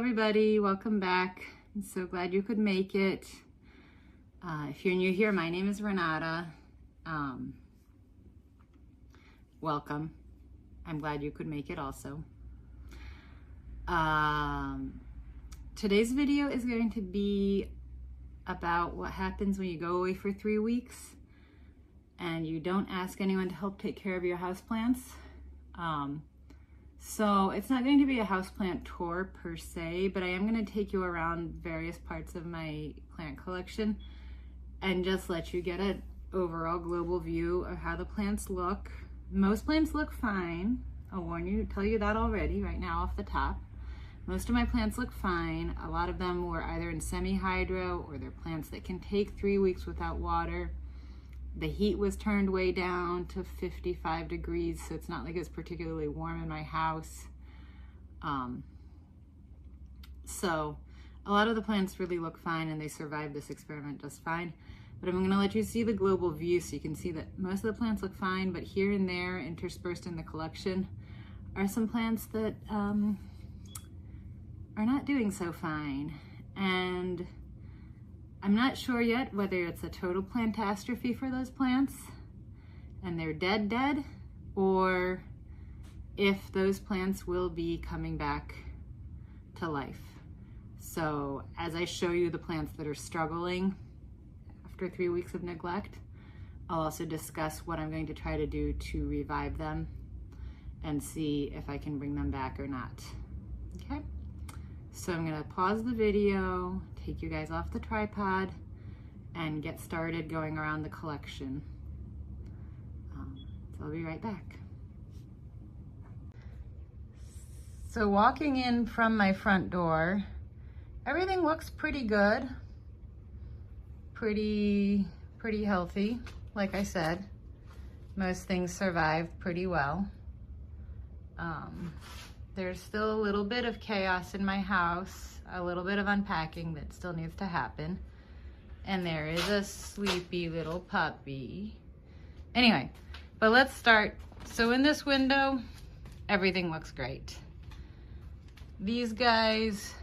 everybody, welcome back. I'm so glad you could make it. If you're new here, my name is Renata. Welcome. I'm glad you could make it also. Today's video is going to be about what happens when you go away for 3 weeks and you don't ask anyone to help take care of your houseplants. So it's not going to be a houseplant tour per se, but I am going to take you around various parts of my plant collection and just let you get an overall global view of how the plants look. Most plants look fine. I'll warn you, tell you that already right now off the top. Most of my plants look fine. A lot of them were either in semi-hydro or they're plants that can take 3 weeks without water. The heat was turned way down to 55 degrees, so it's not like it's particularly warm in my house. So a lot of the plants really look fine and they survived this experiment just fine. But I'm gonna let you see the global view so you can see that most of the plants look fine, but here and there, interspersed in the collection, are some plants that are not doing so fine. And I'm not sure yet whether it's a total plantastrophe for those plants and they're dead, or if those plants will be coming back to life. So as I show you the plants that are struggling after 3 weeks of neglect, I'll also discuss what I'm going to try to do to revive them and see if I can bring them back or not. Okay? So I'm gonna pause the video, take you guys off the tripod, and get started going around the collection. So I'll be right back. So walking in from my front door, everything looks pretty good, pretty healthy. Like I said, most things survived pretty well. There's still a little bit of chaos in my house, a little bit of unpacking that still needs to happen. And there is a sleepy little puppy. Anyway, but let's start. So in this window, everything looks great. These guys,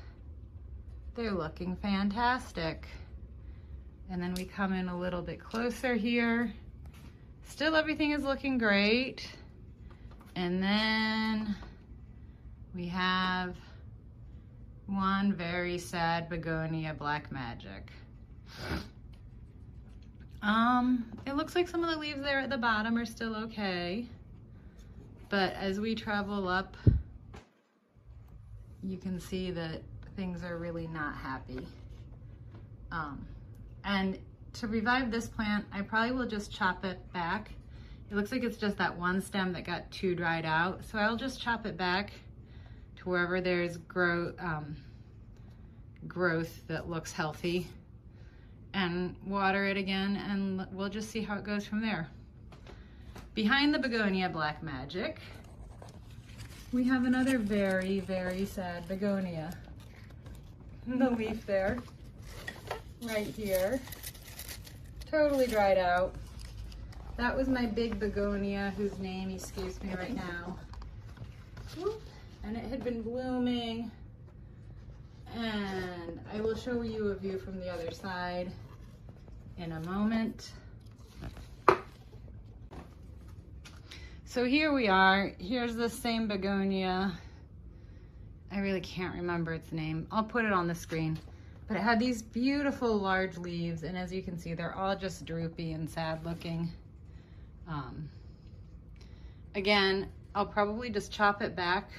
they're looking fantastic. And then we come in a little bit closer here. Still everything is looking great. And then we have one very sad begonia black magic. It looks like some of the leaves there at the bottom are still okay, but as we travel up, you can see that things are really not happy. And to revive this plant, I probably will just chop it back. It looks like it's just that one stem that got too dried out, so I'll just chop it back to wherever there's growth that looks healthy, and water it again, and we'll just see how it goes from there. Behind the begonia black magic, we have another very sad begonia. The leaf there, right here, totally dried out. That was my big begonia whose name escapes me right now. Whoop. And it had been blooming, and I will show you a view from the other side in a moment. So here we are. Here's the same begonia. I really can't remember its name. I'll put it on the screen. But it had these beautiful large leaves, and as you can see, they're all just droopy and sad looking. Again, I'll probably just chop it back.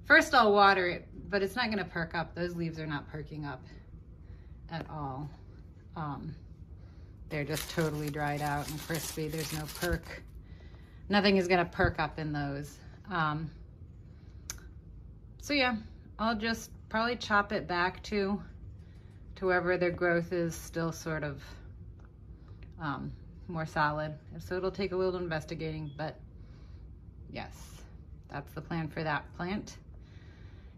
First I'll water it, but it's not gonna perk up. Those leaves are not perking up at all. They're just totally dried out and crispy. There's no perk. Nothing is gonna perk up in those. So yeah, I'll just probably chop it back to wherever their growth is still sort of more solid. So it'll take a little investigating, but yes, that's the plan for that plant.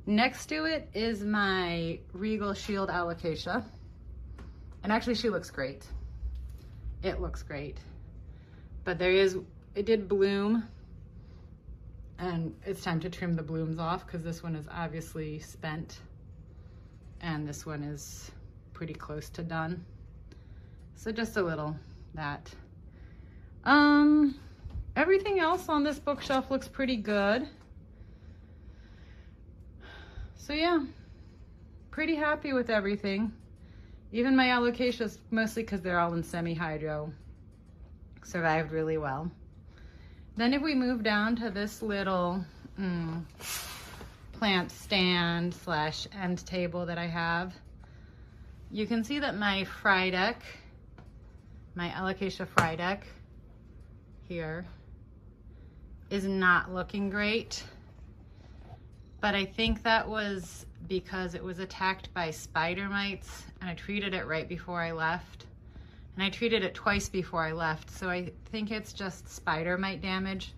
Next to it is my Regal Shield Alocasia. And actually she looks great. It looks great. But it did bloom, and it's time to trim the blooms off because this one is obviously spent. And this one is pretty close to done. So just a little that. Everything else on this bookshelf looks pretty good. So yeah, pretty happy with everything. Even my alocasias, mostly because they're all in semi-hydro, survived really well. Then if we move down to this little plant stand / end table that I have, you can see that my Frydek, my alocasia Frydek here, is not looking great. But I think that was because it was attacked by spider mites, and I treated it right before I left. And I treated it twice before I left, so I think it's just spider mite damage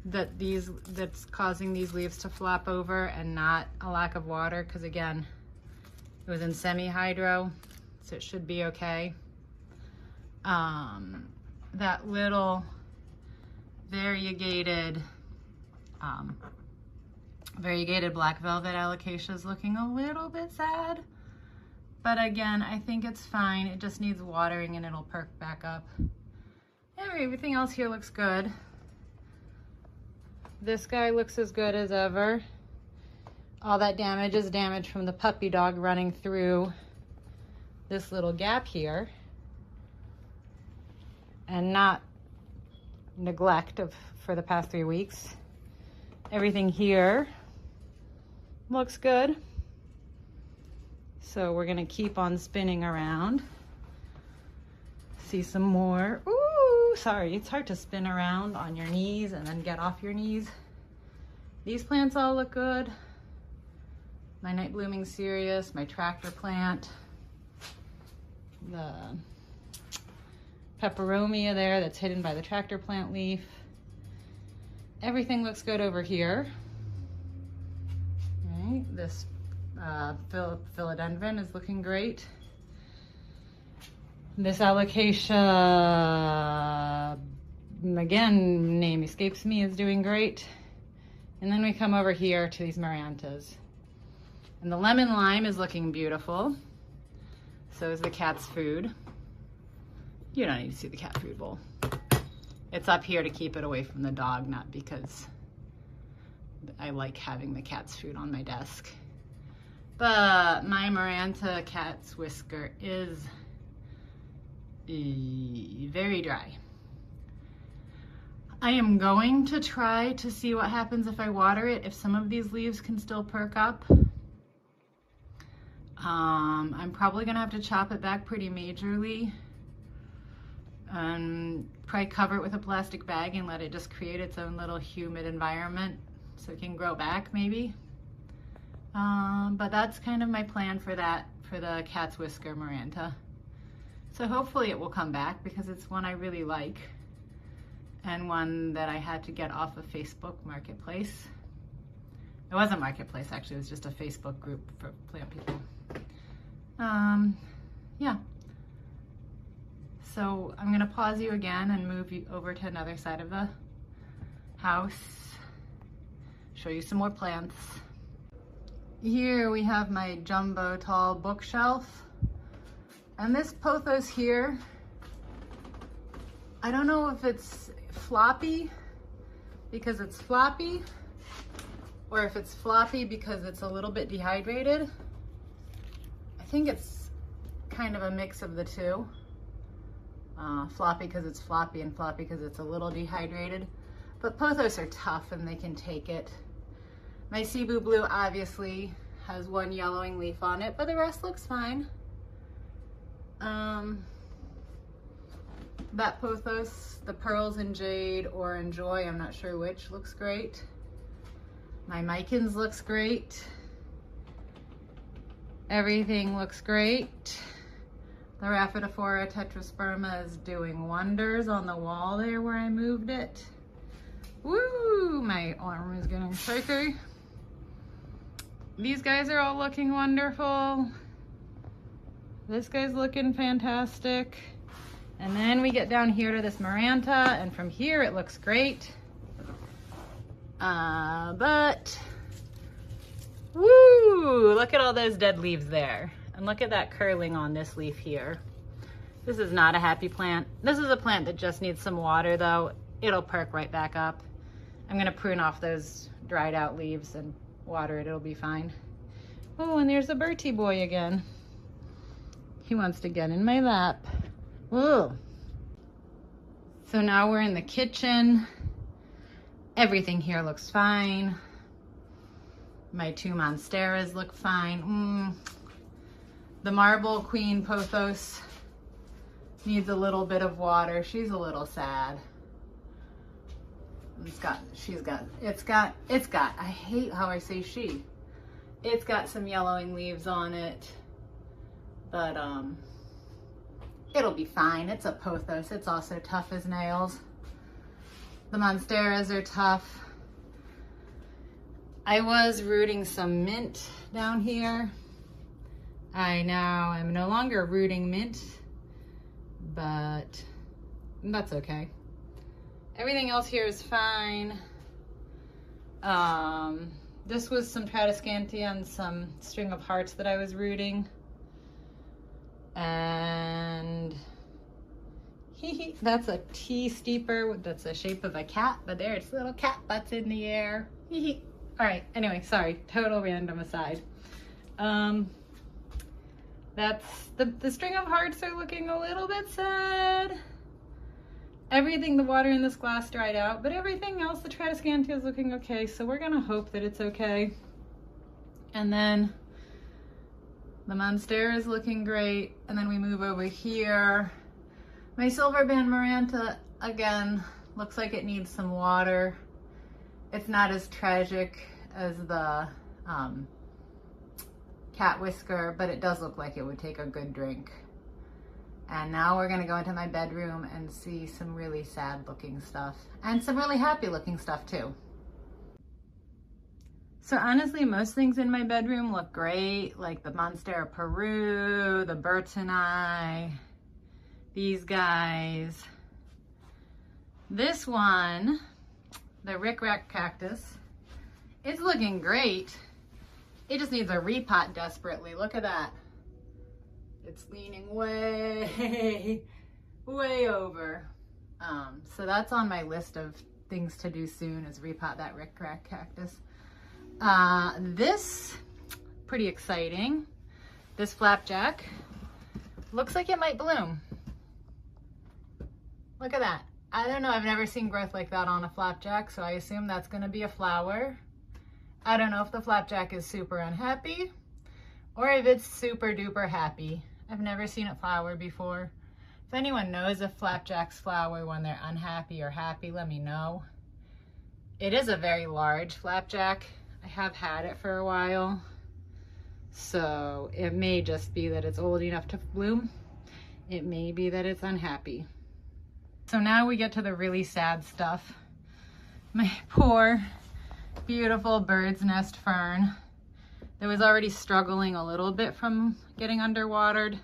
that's causing these leaves to flop over, and not a lack of water, because again, it was in semi-hydro, so it should be okay. That little variegated black velvet alocasia is looking a little bit sad, but again, I think it's fine. It just needs watering and it'll perk back up. Anyway, everything else here looks good. This guy looks as good as ever. All that damage is damage from the puppy dog running through this little gap here, and not neglect for the past 3 weeks. Everything here looks good. So we're gonna keep on spinning around. See some more. Ooh, sorry, it's hard to spin around on your knees and then get off your knees. These plants all look good. My night blooming cereus, my tractor plant, the peperomia there that's hidden by the tractor plant leaf. Everything looks good over here. Right, this philodendron is looking great. This alocasia, again, name escapes me, is doing great. And then we come over here to these marantas. And the lemon lime is looking beautiful. So is the cat's food. You don't need to see the cat food bowl. It's up here to keep it away from the dog, not because I like having the cat's food on my desk. But my Maranta cat's whisker is very dry. I am going to try to see what happens if I water it, if some of these leaves can still perk up. I'm probably gonna have to chop it back pretty majorly and probably cover it with a plastic bag and let it just create its own little humid environment so it can grow back maybe. But that's kind of my plan for that, for the cat's whisker Maranta. So hopefully it will come back because it's one I really like and one that I had to get off of Facebook Marketplace. It wasn't Marketplace actually, it was just a Facebook group for plant people. Yeah. So I'm gonna pause you again and move you over to another side of the house, show you some more plants. Here we have my jumbo tall bookshelf. And this pothos here, I don't know if it's floppy because it's floppy, or if it's floppy because it's a little bit dehydrated. I think it's kind of a mix of the two. Floppy because it's floppy and floppy because it's a little dehydrated. But pothos are tough and they can take it. My Cebu Blue obviously has one yellowing leaf on it, but the rest looks fine. That pothos, the Pearls and Jade or Enjoy, I'm not sure which, looks great. My Micans looks great. Everything looks great. The Rhaphidophora tetrasperma is doing wonders on the wall there where I moved it. Woo! My arm is getting shaky. These guys are all looking wonderful. This guy's looking fantastic. And then we get down here to this Maranta, and from here it looks great. But, woo! look at all those dead leaves there, and look at that curling on this leaf here. This is not a happy plant. This is a plant that just needs some water though. It'll perk right back up. I'm gonna prune off those dried out leaves and water it, it'll be fine. Oh, and there's a Bertie boy again. He wants to get in my lap. Whoa. So now we're in the kitchen. Everything here looks fine. My 2 monsteras look fine. The marble queen pothos needs a little bit of water. She's a little sad. It's got, I hate how I say she. It's got some yellowing leaves on it, but it'll be fine. It's a pothos. It's also tough as nails. The monsteras are tough. I was rooting some mint down here. I now am no longer rooting mint, but that's okay. Everything else here is fine. This was some Tradescantia and some string of hearts that I was rooting. And that's a tea steeper. That's the shape of a cat, but there's little cat butts in the air. All right, anyway, sorry, total random aside. That's the string of hearts are looking a little bit sad. Everything, the water in this glass dried out, but everything else, the Tradescantia is looking okay, so we're gonna hope that it's okay. And then the monstera is looking great, and then we move over here. My silver band Maranta, again, looks like it needs some water. It's not as tragic as the cat whisker, but it does look like it would take a good drink. And now we're gonna go into my bedroom and see some really sad looking stuff and some really happy looking stuff too. So honestly, most things in my bedroom look great, like the Monstera Peru, the Burtonii, these guys. This one, the Rick Rack cactus, it's looking great. It just needs a repot desperately. Look at that. It's leaning way over. So that's on my list of things to do soon, is repot that Rick Rack cactus. This, pretty exciting. This flapjack looks like it might bloom. Look at that. I don't know, I've never seen growth like that on a flapjack, so I assume that's gonna be a flower. I don't know if the flapjack is super unhappy or if it's super duper happy. I've never seen it flower before. If anyone knows if flapjacks flower when they're unhappy or happy, let me know. It is a very large flapjack. I have had it for a while, so it may just be that it's old enough to bloom. It may be that it's unhappy. So now we get to the really sad stuff. My poor, beautiful bird's nest fern that was already struggling a little bit from getting underwatered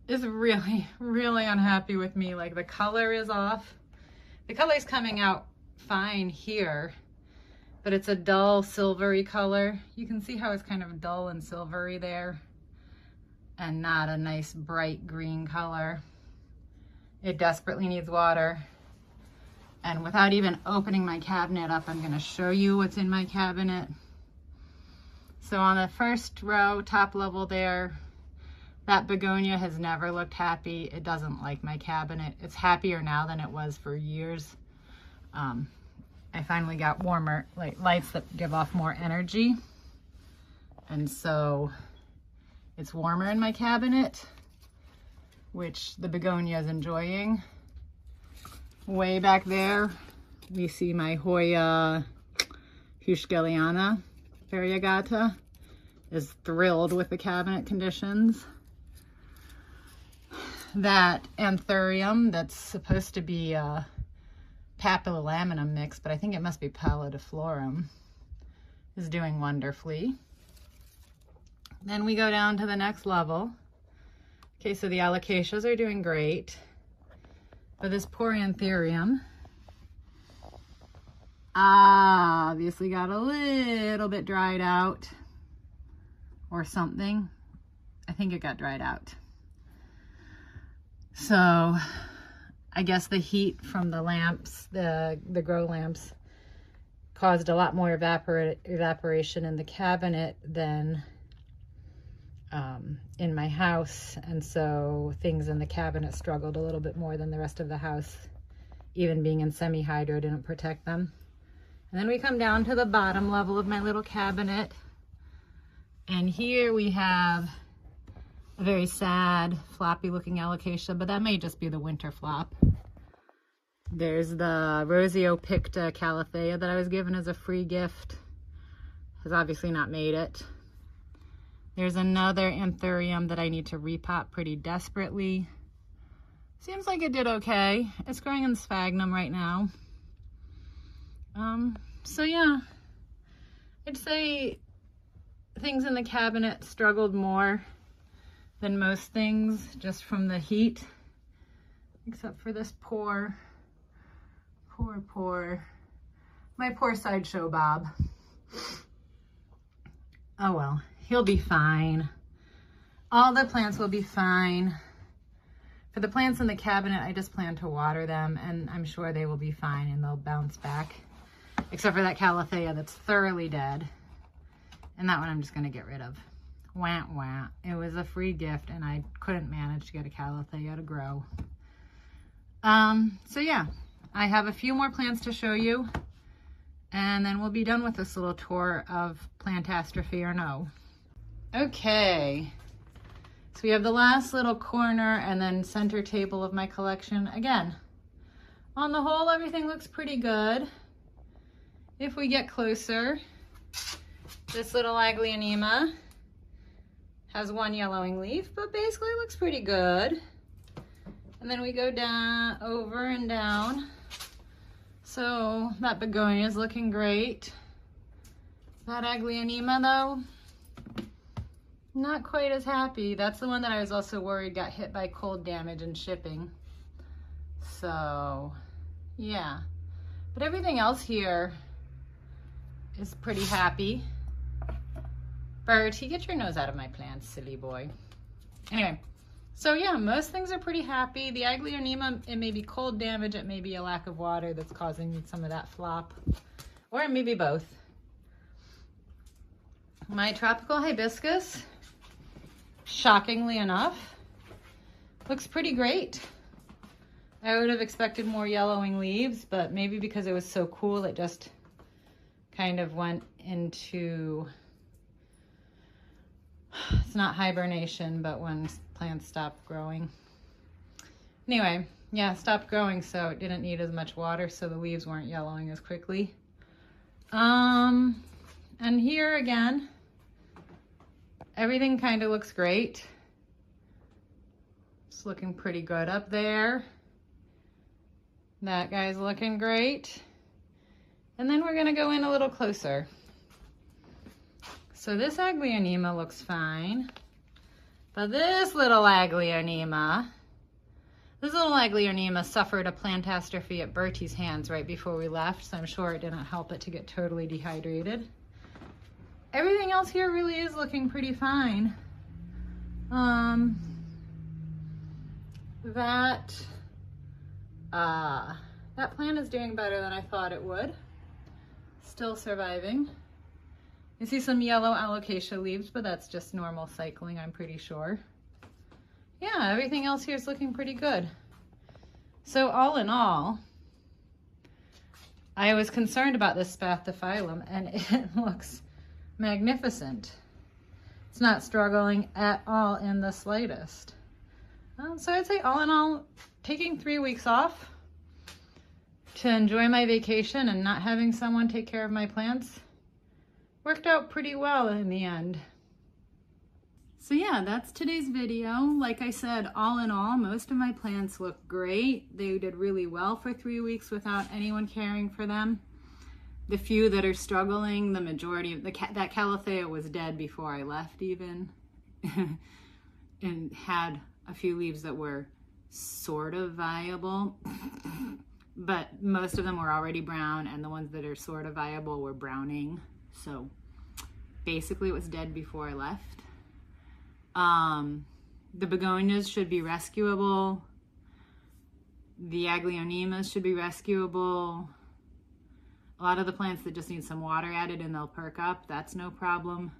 is really, really unhappy with me. Like, the color is off. The color is coming out fine here, but it's a dull silvery color. You can see how it's kind of dull and silvery there and not a nice bright green color. It desperately needs water. And without even opening my cabinet up, I'm gonna show you what's in my cabinet. So on the first row, top level there, that begonia has never looked happy. It doesn't like my cabinet. It's happier now than it was for years. I finally got warmer lights that give off more energy. And so it's warmer in my cabinet, which the begonia is enjoying. Way back there, we see my Hoya Huschgeliana variegata is thrilled with the cabinet conditions. That anthurium that's supposed to be a papillolaminum mix, but I think it must be pallidiflorum, is doing wonderfully. Then we go down to the next level. Okay, so the alocasias are doing great. But this poor anthurium obviously got a little bit dried out. or something. I think it got dried out. So I guess the heat from the lamps, the grow lamps, caused a lot more evaporation in the cabinet than in my house, and so things in the cabinet struggled a little bit more than the rest of the house. Even being in semi-hydro didn't protect them. And then we come down to the bottom level of my little cabinet, and here we have a very sad, floppy looking alocasia, but that may just be the winter flop. There's the Rosio Picta Calathea that I was given as a free gift. Has obviously not made it. There's another anthurium that I need to repot pretty desperately. Seems like it did okay. It's growing in sphagnum right now. So yeah, I'd say things in the cabinet struggled more than most things just from the heat, except for this my poor sideshow Bob. Oh well, he'll be fine. All the plants will be fine. For the plants in the cabinet, I just plan to water them, and I'm sure they will be fine and they'll bounce back. Except for that Calathea that's thoroughly dead. And that one I'm just gonna get rid of. Wah, wah. It was a free gift and I couldn't manage to get a Calathea to grow. So yeah, I have a few more plants to show you, and then we'll be done with this little tour of Plantastrophy or no. Okay, so we have the last little corner and then center table of my collection. Again, on the whole, everything looks pretty good. If we get closer, this little Aglaonema has one yellowing leaf, but basically it looks pretty good. And then we go down, over and down. So that begonia is looking great. That Aglaonema though, not quite as happy. That's the one that I was also worried got hit by cold damage and shipping. So yeah, but everything else here is pretty happy. Bertie, get your nose out of my plants, silly boy. Anyway, so yeah, most things are pretty happy. The Aglaonema, it may be cold damage, it may be a lack of water that's causing some of that flop, or it may be both. My tropical hibiscus, shockingly enough, looks pretty great. I would have expected more yellowing leaves, but maybe because it was so cool, it just kind of went into, it's not hibernation, but when plants stop growing. Anyway, yeah, stopped growing, so it didn't need as much water, so the leaves weren't yellowing as quickly. And here again, everything kind of looks great. It's looking pretty good up there. That guy's looking great. And then we're gonna go in a little closer. So this Aglaonema looks fine, but this little Aglaonema suffered a Plantastrophy at Bertie's hands right before we left, so I'm sure it didn't help it to get totally dehydrated. Everything else here really is looking pretty fine. That plant is doing better than I thought it would. Still surviving. You see some yellow alocasia leaves, but that's just normal cycling, I'm pretty sure. Yeah, everything else here is looking pretty good. So all in all, I was concerned about this Spathiphyllum, and it looks magnificent. It's not struggling at all in the slightest. So I'd say all in all, taking 3 weeks off to enjoy my vacation and not having someone take care of my plants worked out pretty well in the end. So yeah, that's today's video. Like I said, all in all, most of my plants look great. They did really well for 3 weeks without anyone caring for them. The few that are struggling, the majority of that Calathea was dead before I left even, and had a few leaves that were sort of viable, but most of them were already brown, and the ones that are sort of viable were browning. So basically it was dead before I left. The begonias should be rescuable. The aglaonemas should be rescuable. A lot of the plants that just need some water added and they'll perk up, that's no problem.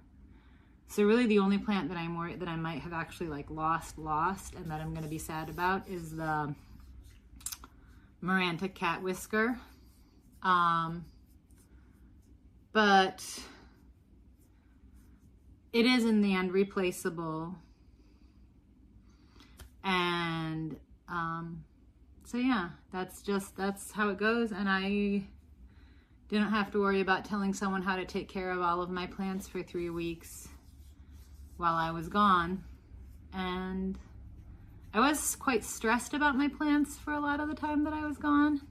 So really the only plant that I might have actually like lost and that I'm going to be sad about is the Maranta cat whisker. But it is in the end replaceable. And so yeah, that's how it goes. And I didn't have to worry about telling someone how to take care of all of my plants for 3 weeks while I was gone. And I was quite stressed about my plants for a lot of the time that I was gone,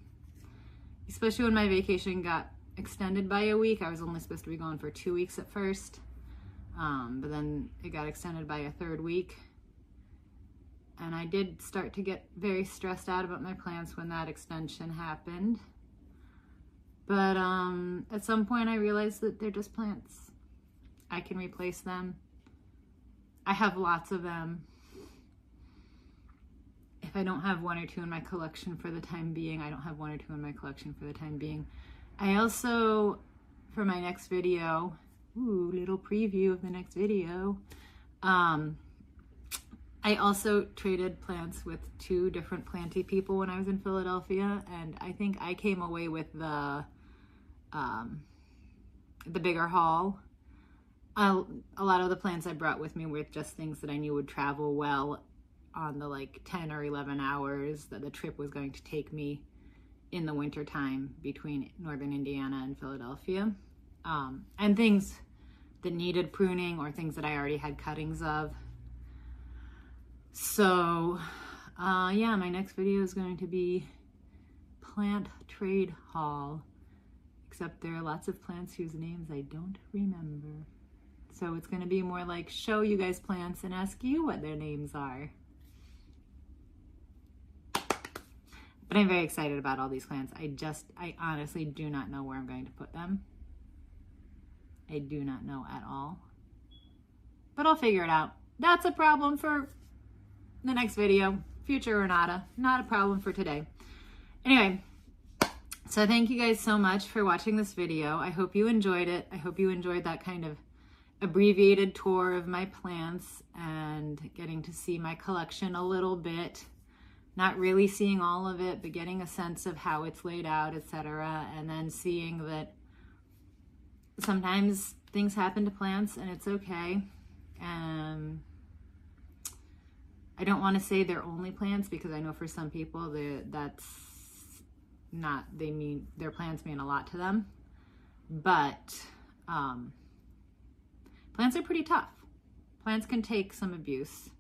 especially when my vacation got extended by a week. I was only supposed to be gone for 2 weeks at first, but then it got extended by a 3rd week. And I did start to get very stressed out about my plants when that extension happened. But at some point I realized that they're just plants. I can replace them. I have lots of them. If I don't have 1 or 2 in my collection for the time being, I don't have 1 or 2 in my collection for the time being. I also, for my next video, little preview of the next video, I also traded plants with 2 different planty people when I was in Philadelphia, and I think I came away with the bigger haul. A lot of the plants I brought with me were just things that I knew would travel well on the like 10 or 11 hours that the trip was going to take me in the winter time between northern Indiana and Philadelphia, and things that needed pruning or things that I already had cuttings of. So yeah, my next video is going to be plant trade haul, except there are lots of plants whose names I don't remember. So it's going to be more like show you guys plants and ask you what their names are. But I'm very excited about all these plants. I honestly do not know where I'm going to put them. I do not know at all. But I'll figure it out. That's a problem for the next video, future or not a problem for today. Anyway, so thank you guys so much for watching this video. I hope you enjoyed it. I hope you enjoyed that kind of abbreviated tour of my plants and getting to see my collection a little bit. Not really seeing all of it, but getting a sense of how it's laid out, etc. And then seeing that sometimes things happen to plants and it's okay. I don't want to say they're only plants, because I know for some people that's not, their plants mean a lot to them. But plants are pretty tough. Plants can take some abuse.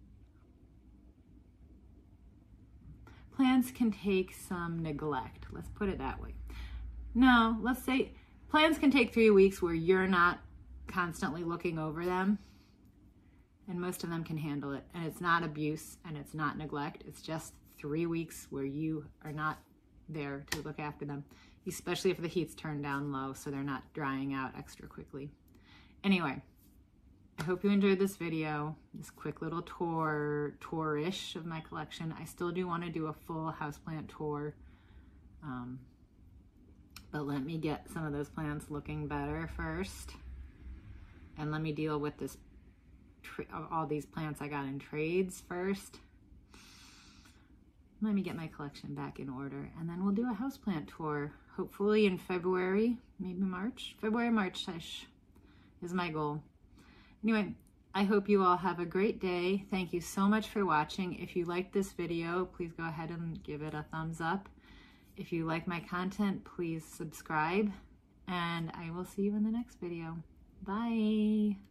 Plants can take some neglect. Let's put it that way. No, let's say plants can take 3 weeks where you're not constantly looking over them. And most of them can handle it. And it's not abuse and it's not neglect. It's just 3 weeks where you are not there to look after them, especially if the heat's turned down low so they're not drying out extra quickly. Anyway, I hope you enjoyed this video, this quick little tour-ish of my collection. I still do want to do a full houseplant tour, but let me get some of those plants looking better first. And let me deal with this all these plants I got in trades first. Let me get my collection back in order, and then we'll do a houseplant tour, hopefully in February, maybe March. February, March-ish is my goal. Anyway, I hope you all have a great day. Thank you so much for watching. If you liked this video, please go ahead and give it a thumbs up. If you like my content, please subscribe, and I will see you in the next video. Bye.